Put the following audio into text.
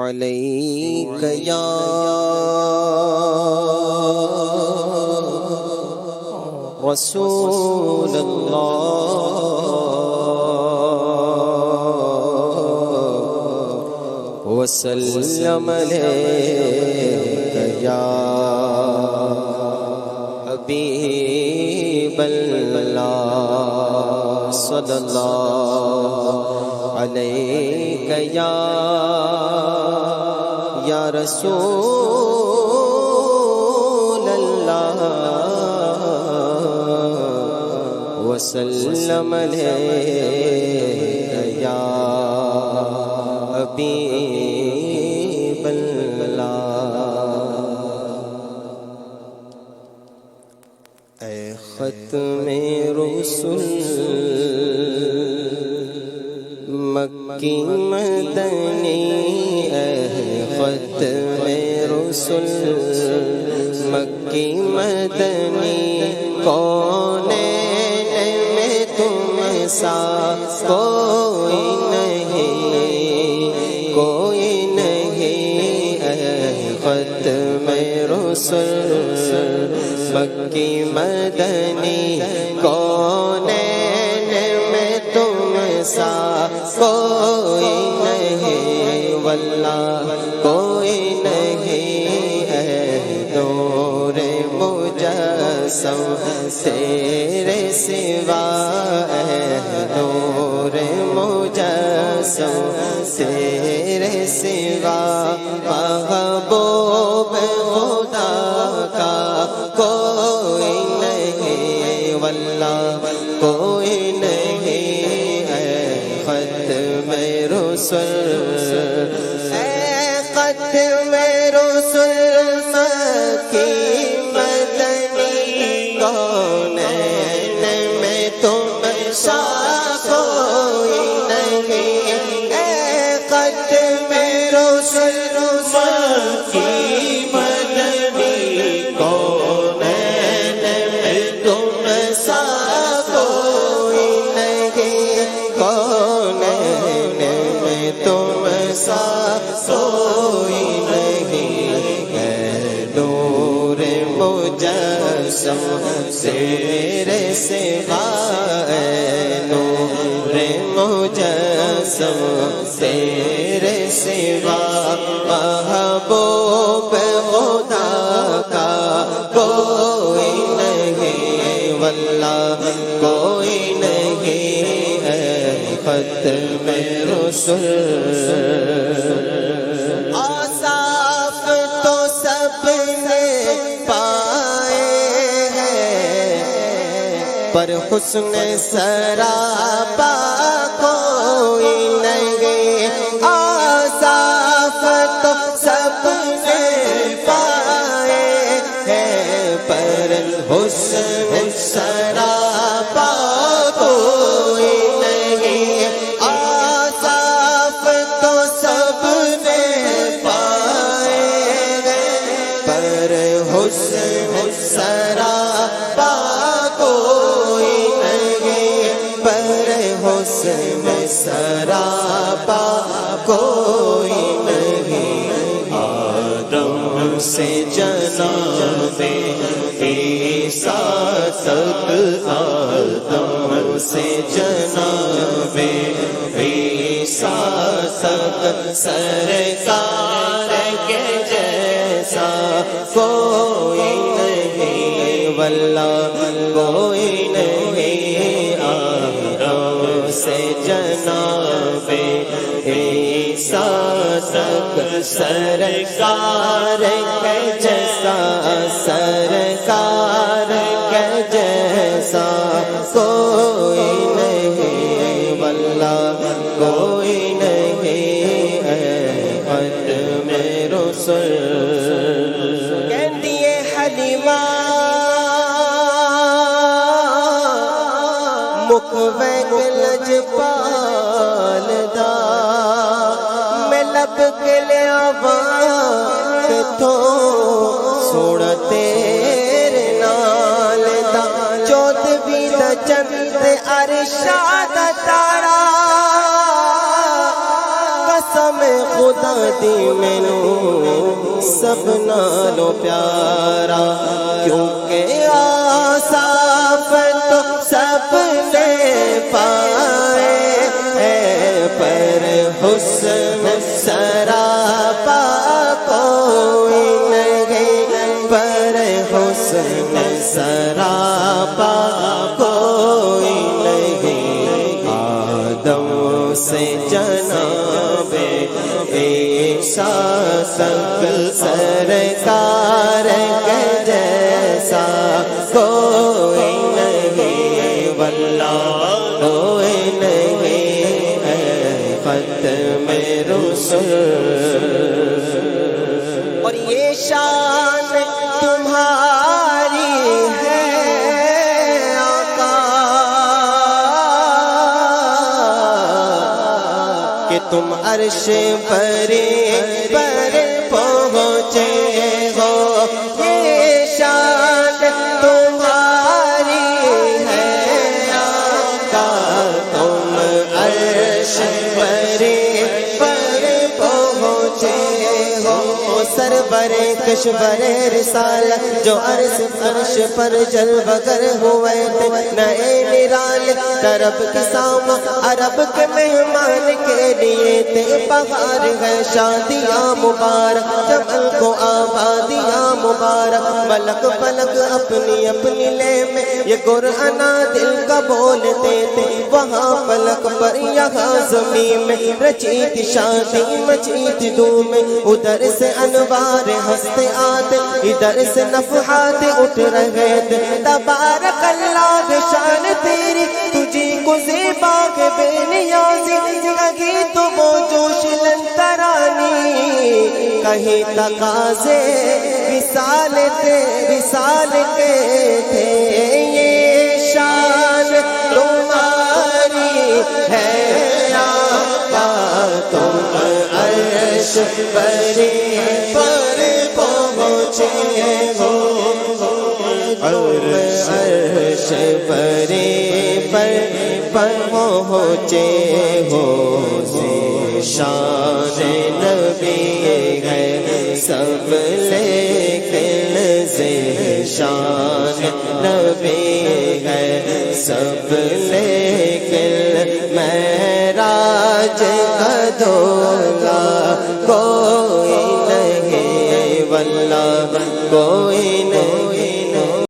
علیک یا رسول اللہ وسلم علیک یا حبیب اللہ صلی اللہ علیک یا رسول اللہ وسلم علیک یا حبیب اللہ۔ اے ختم رسل مکی مدنی، اے ختم رسل مکی مدنی، کونین میں تم سا کوئی نہیں، اے ختم رسل مکی مدنی، کونین میں تم سا کوئی نہیں، واللہ کوئی نہیں، اے نور مجسم تیرے سوا، اے نور مجسم تیرے سوا، محبوب خدا کا کوئی نہیں، واللہ کوئی نہیں، اے ختم رسل، اے ختم رسل مکی مدنی، کونین میں تم سا کوئی نہیں، اے ختم رسل مکی مدنی، کونین میں تم سا کوئی نہیں، کونین میں تم سا کوئی نہیں، اے نور مجسم تیرے سوا، اے نور مجسم تیرے سوا، محبوب خدا کا کوئی نہیں، واللہ کوئی نہیں، اے ختم رسل۔ اوصاف تو سب نے پائے ہیں، پر حسن سراپا کوئی نہیں، اوصاف تو سب نے پائے ہیں، پر حسن سراپا کوئی نہیں، اوصاف تو سب نے پائے ہیں، پر حسن سراپا کوئی نہیں، پر حسن سراپا کوئی نہیں، آدم سے جناب عیسیٰ تک، آدم سے جناب عیسیٰ تک، سرکار کے جیسا کوئی نہیں، واللہ کوئی نہیں، آدم سے جناب عیسیٰ تک، سرکار کے جیسا، سرکار کے جیسا کوئی نہیں، واللہ کوئی نہیں، اے ختم رسل۔ کہتی ہے حلیمہ مکھ وینگ لجپال دا، میں لب کے لیا تو سوڑا تیرے نال دا، چودھویں دا چند عرشا دا تارا، قسم خدا دی مینوں سب نالوں پیارا کیونکہ آصاف تو سب نے پائے ہے پر حسن سراپا کوئی نہیں پر حسن سراپا کوئی نہیں آدم سے جناب عیسیٰ تک سرکار کے جیسا کوئی نہیں واللہ کوئی نہیں ہے ختم رسول اور یہ شان تمہاری ہے آقا کہ تم عرش پر پہنچے ہو یہ شان تمہاری ہے آقا تم عرش پر پہنچے ہو سرور کشور رسالت جو عرش فرش پر جلوہ گر ہوئے تھے نئے نرال طرب کے ساما عرب کے مہمان کے لیے تھے بہار ہے شادیاں مبارک جمل کو آبادیاں مبارک ملک پلک اپنی اپنی لے میں یہ قرآن دل کا بولتے تھے وہاں فلک پر یہاں زمین میں رچی تھی شادی مچی تھی دھوم ادھر سے انوار ہنستے آتے ادھر سے نفحات اٹھ رہے تھے تبارک اللہ شان تیری تجھی کو زیبا کے بے نیازی لگی تو وہ جوش لنترانی کہیں تقاضے وصال کے تھے یہ شان تمہاری ہے آقا تم عرش پر پہنچے ہو اور عرش پر پہنچے ہو شان نبی ہے سب لیکن شان نبی ہے سب لیکن معراج کا دو